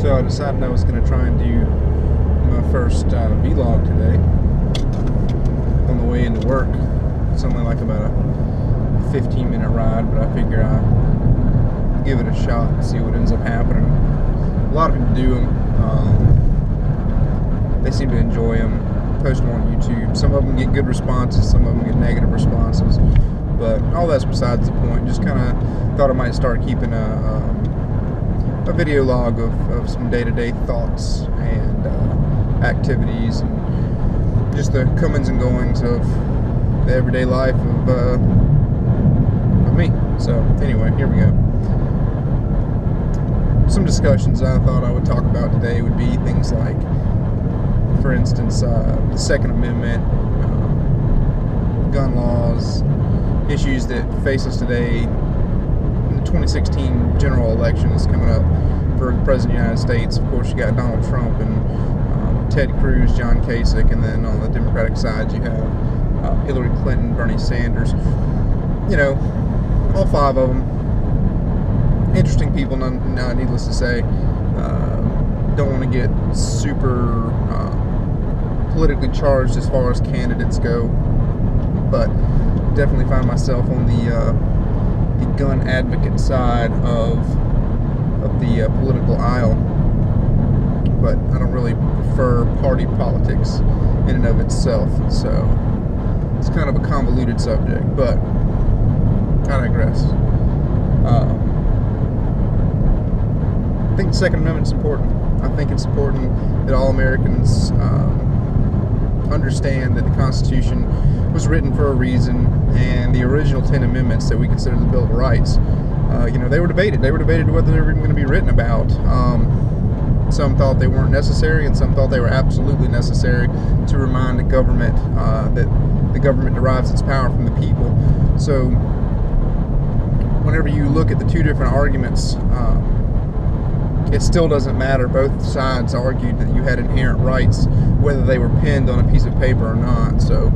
So I decided I was going to try and do my first vlog today on the way into work. It's only like about a 15-minute ride, but I figure I'll give it a shot and see what ends up happening. A lot of people do them. They seem to enjoy them. Post them on YouTube. Some of them get good responses, some of them get negative responses. But all that's besides the point. Just kind of thought I might start keeping a video log of some day-to-day thoughts and activities and just the comings and goings of the everyday life of me. So anyway, here we go. Some discussions I thought I would talk about today would be things like, for instance, the Second Amendment, gun laws, issues that face us today. The 2016 general election is coming up for the President of the United States. Of course, you got Donald Trump and Ted Cruz, John Kasich, and then on the Democratic side, you have Hillary Clinton, Bernie Sanders. You know, all five of them. Interesting people, needless to say. Don't want to get super politically charged as far as candidates go, but definitely find myself on the gun advocate side of the political aisle. But I don't really prefer party politics in and of itself, so it's kind of a convoluted subject, but I digress. I think the Second Amendment is important. I think it's important that all Americans understand that the Constitution was written for a reason, and the original 10 amendments that we consider the Bill of Rights, they were debated. They were debated whether they were even going to be written about. Some thought they weren't necessary, and some thought they were absolutely necessary to remind the government that the government derives its power from the people. So whenever you look at the two different arguments, it still doesn't matter. Both sides argued that you had inherent rights, whether they were penned on a piece of paper or not. So,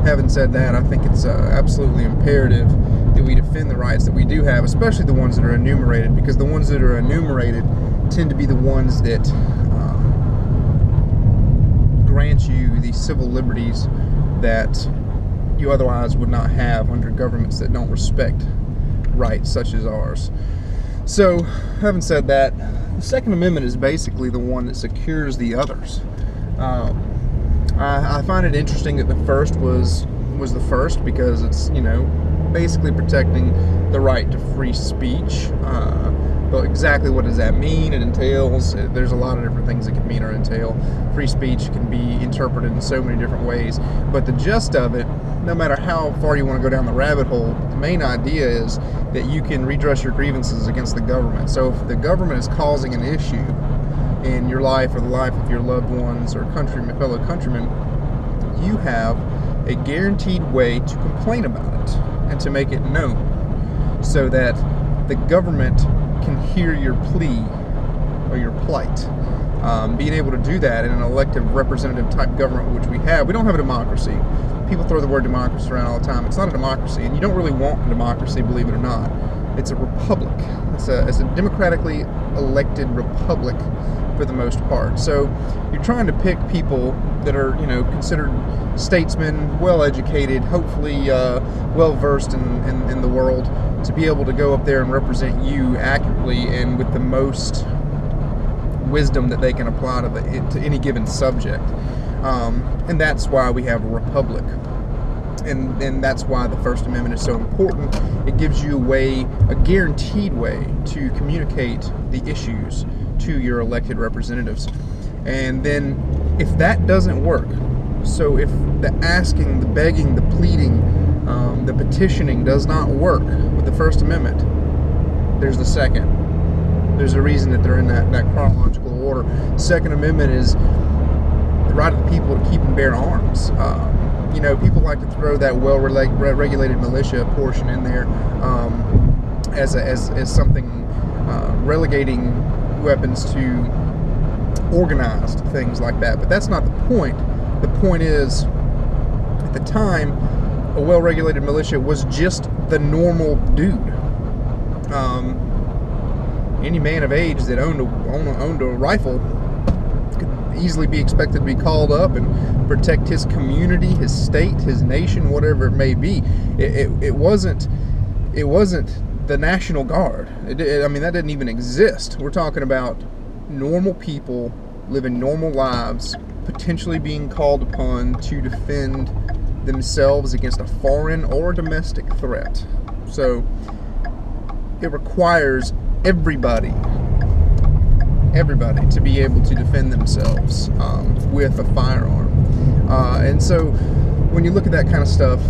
having said that, I think it's absolutely imperative that we defend the rights that we do have, especially the ones that are enumerated, because the ones that are enumerated tend to be the ones that grant you these civil liberties that you otherwise would not have under governments that don't respect rights such as ours. So, having said that, the Second Amendment is basically the one that secures the others. I find it interesting that the first was the first because it's, basically protecting the right to free speech. But exactly what does that mean? It entails, there's a lot of different things it can mean or entail. Free speech can be interpreted in so many different ways. But the gist of it, no matter how far you want to go down the rabbit hole, the main idea is that you can redress your grievances against the government. So if the government is causing an issue in your life or the life of your loved ones or fellow countrymen, you have a guaranteed way to complain about it and to make it known so that the government can hear your plea or your plight. Being able to do that in an elective representative type government, which we have. We don't have a democracy. People throw the word democracy around all the time. It's not a democracy, and you don't really want a democracy, believe it or not. It's a republic. It's a democratically elected republic for the most part. So you're trying to pick people that are, considered statesmen, well-educated, hopefully well-versed in the world, to be able to go up there and represent you accurately and with the most wisdom that they can apply to any given subject. And that's why we have a republic. And that's why the First Amendment is so important. It gives you a guaranteed way to communicate the issues to your elected representatives. And then if that doesn't work, so if the asking, the begging, the pleading, the petitioning does not work with the First Amendment, there's the Second. There's a reason that they're in that chronological order. Second Amendment is the right of the people to keep and bear arms. People like to throw that well-regulated militia portion in there as something relegating weapons to organized things like that. But that's not the point. The point is, at the time, a well-regulated militia was just the normal dude. any man of age that owned a rifle could easily be expected to be called up and protect his community, his state, his nation, whatever it may be. It wasn't the National Guard. I mean, that didn't even exist. We're talking about normal people living normal lives, potentially being called upon to defend themselves against a foreign or domestic threat. So it requires everybody to be able to defend themselves with a firearm. And so when you look at that kind of stuff,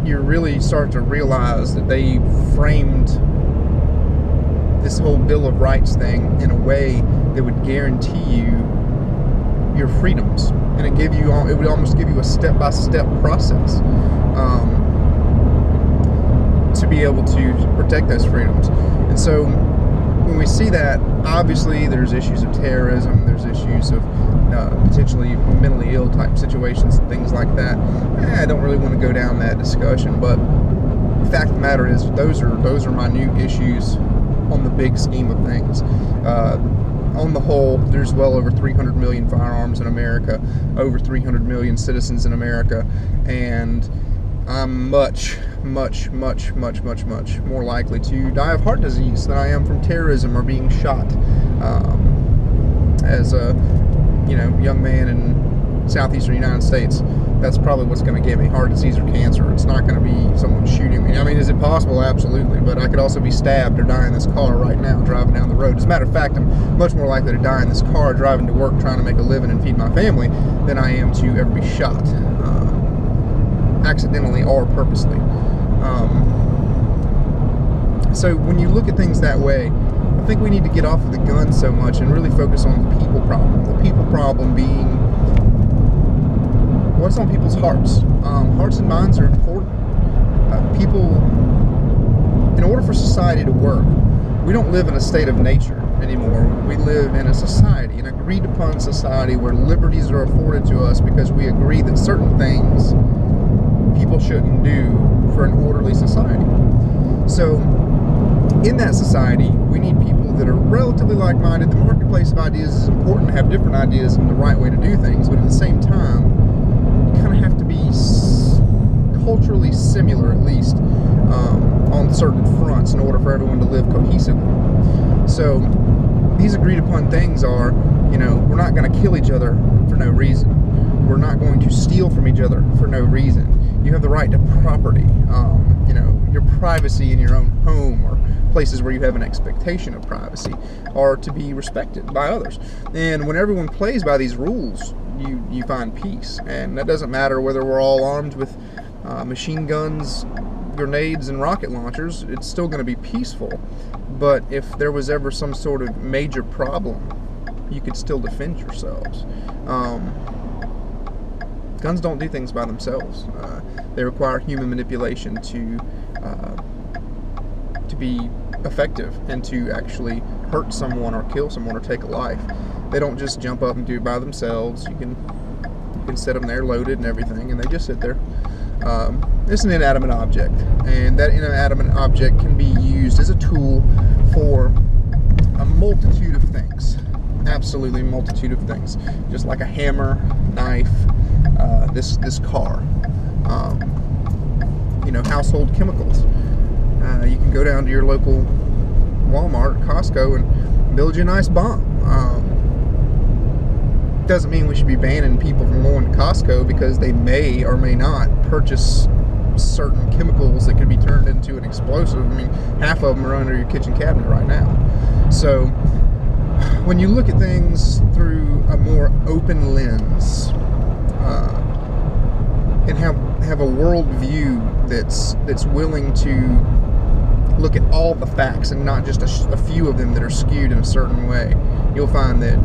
you really start to realize that they framed this whole Bill of Rights thing in a way that would guarantee you your freedoms, and it would almost give you a step-by-step process to be able to protect those freedoms. And so when we see that, obviously there's issues of terrorism, there's issues of potentially mentally ill type situations and things like that. I don't really want to go down that discussion, but the fact of the matter is those are minute issues on the big scheme of things. On the whole, there's well over 300 million firearms in America, over 300 million citizens in America, and I'm much more likely to die of heart disease than I am from terrorism or being shot. As a young man in southeastern United States, that's probably what's going to give me heart disease or cancer. It's not going to be someone shooting me. I mean, is it possible? Absolutely. But I could also be stabbed or die in this car right now driving down the road. As a matter of fact, I'm much more likely to die in this car driving to work trying to make a living and feed my family than I am to ever be shot, accidentally or purposely. So when you look at things that way, I think we need to get off of the gun so much and really focus on the people problem. The people problem being what's on people's hearts. Hearts and minds are important. People, in order for society to work, we don't live in a state of nature anymore. We live in a society, an agreed upon society where liberties are afforded to us because we agree that certain things people shouldn't do for an orderly society. So in that society, we need people that are relatively like-minded. The marketplace of ideas is important to have different ideas and the right way to do things, but at the same time, you kind of have to be culturally similar, at least, on certain fronts in order for everyone to live cohesively. So these agreed upon things are, we're not going to kill each other for no reason. We're not going to steal from each other for no reason. You have the right to property, your privacy in your own home or places where you have an expectation of privacy are to be respected by others. And when everyone plays by these rules, you find peace. And that doesn't matter whether we're all armed with machine guns, grenades, and rocket launchers. It's still going to be peaceful. But if there was ever some sort of major problem, you could still defend yourselves. Guns don't do things by themselves. They require human manipulation to be effective and to actually hurt someone or kill someone or take a life. They don't just jump up and do it by themselves. You can set them there loaded and everything, and they just sit there. It's an inanimate object, and that inanimate object can be used as a tool for a multitude of things. Absolutely a multitude of things. Just like a hammer, knife, this car. Household chemicals. You can go down to your local Walmart, Costco, and build you a nice bomb. Doesn't mean we should be banning people from going to Costco because they may or may not purchase certain chemicals that could be turned into an explosive. I mean, half of them are under your kitchen cabinet right now. So when you look at things through a more open lens and have a world view that's willing to look at all the facts and not just a few of them that are skewed in a certain way, you'll find that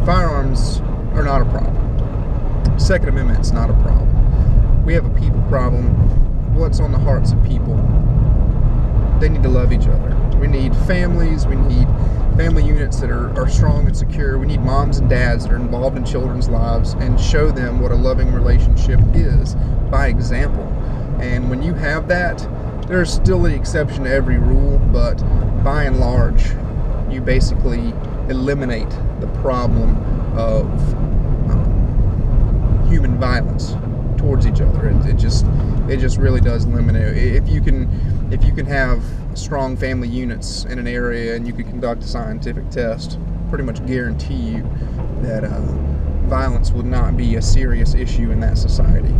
firearms are not a problem. Second Amendment's not a problem. We have a people problem. What's on the hearts of people? They need to love each other. We need families. We need family units that are strong and secure. We need moms and dads that are involved in children's lives and show them what a loving relationship is by example. And when you have that, there's still the exception to every rule, but by and large, you you basically eliminate the problem of human violence towards each other. It just really does eliminate. If you can have strong family units in an area and you can conduct a scientific test, pretty much guarantee you that violence would not be a serious issue in that society.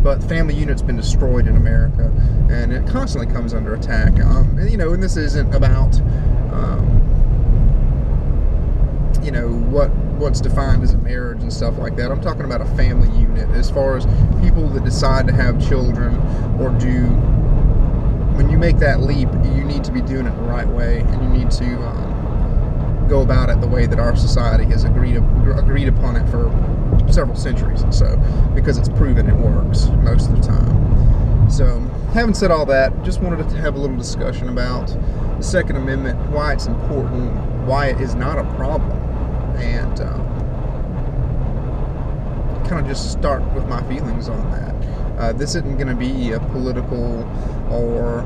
But family unit's been destroyed in America, and it constantly comes under attack. And this isn't about what's defined as a marriage and stuff like that. I'm talking about a family unit, as far as people that decide to have children or do. When you make that leap, you need to be doing it the right way, and you need to go about it the way that our society has agreed upon it for several centuries and so, because it's proven it works most of the time. So, having said all that, just wanted to have a little discussion about the Second Amendment, why it's important, why it is not a problem, and kind of just start with my feelings on that. This isn't going to be a political or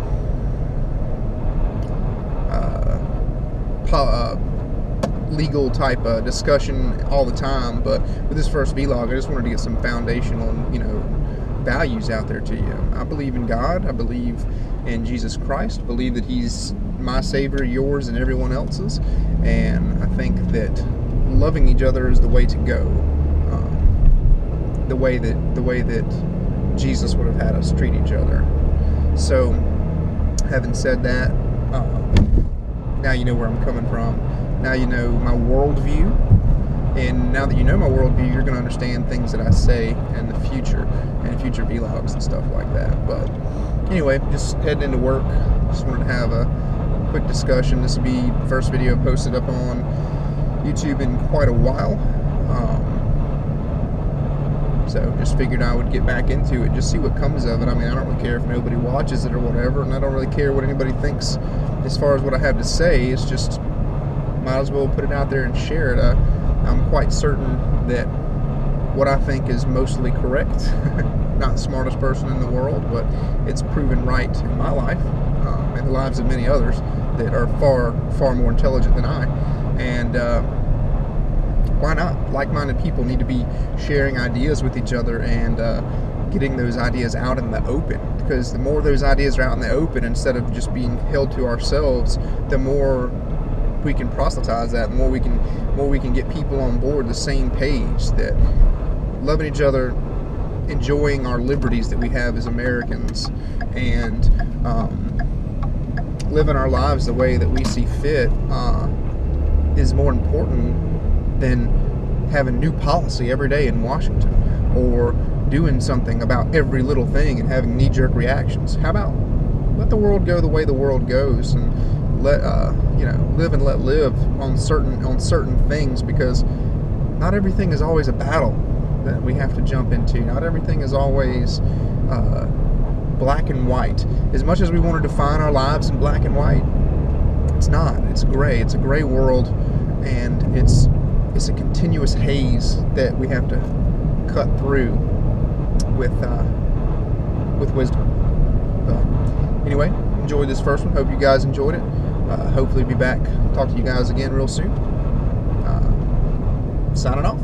legal type of discussion all the time, but with this first vlog, I just wanted to get some foundational, values out there to you. I believe in God. I believe in Jesus Christ. I believe that He's my Savior, yours, and everyone else's. And I think that loving each other is the way to go. The way that Jesus would have had us treat each other. So, having said that, now you know where I'm coming from. Now you know my worldview, and now that you know my worldview, you're going to understand things that I say in the future, and future vlogs and stuff like that. But anyway, just heading into work. Just wanted to have a quick discussion. This will be the first video posted up on YouTube in quite a while. So just figured I would get back into it, just see what comes of it. I mean, I don't really care if nobody watches it or whatever, and I don't really care what anybody thinks as far as what I have to say. It's just, might as well put it out there and share it. I'm quite certain that what I think is mostly correct. Not the smartest person in the world, but it's proven right in my life, and the lives of many others that are far, far more intelligent than I. And why not? Like-minded people need to be sharing ideas with each other and getting those ideas out in the open, because the more those ideas are out in the open, instead of just being held to ourselves, the more we can proselytize that, the more we can get people on board the same page, that loving each other, enjoying our liberties that we have as Americans, and living our lives the way that we see fit is more important than having new policy every day in Washington, or doing something about every little thing and having knee-jerk reactions. How about let the world go the way the world goes, and let live and let live on certain things, because not everything is always a battle that we have to jump into. Not everything is always black and white. As much as we want to define our lives in black and white, it's not. It's gray. It's a gray world, and it's a continuous haze that we have to cut through with wisdom. But anyway, enjoyed this first one. Hope you guys enjoyed it. Hopefully be back. Talk to you guys again real soon. Signing off.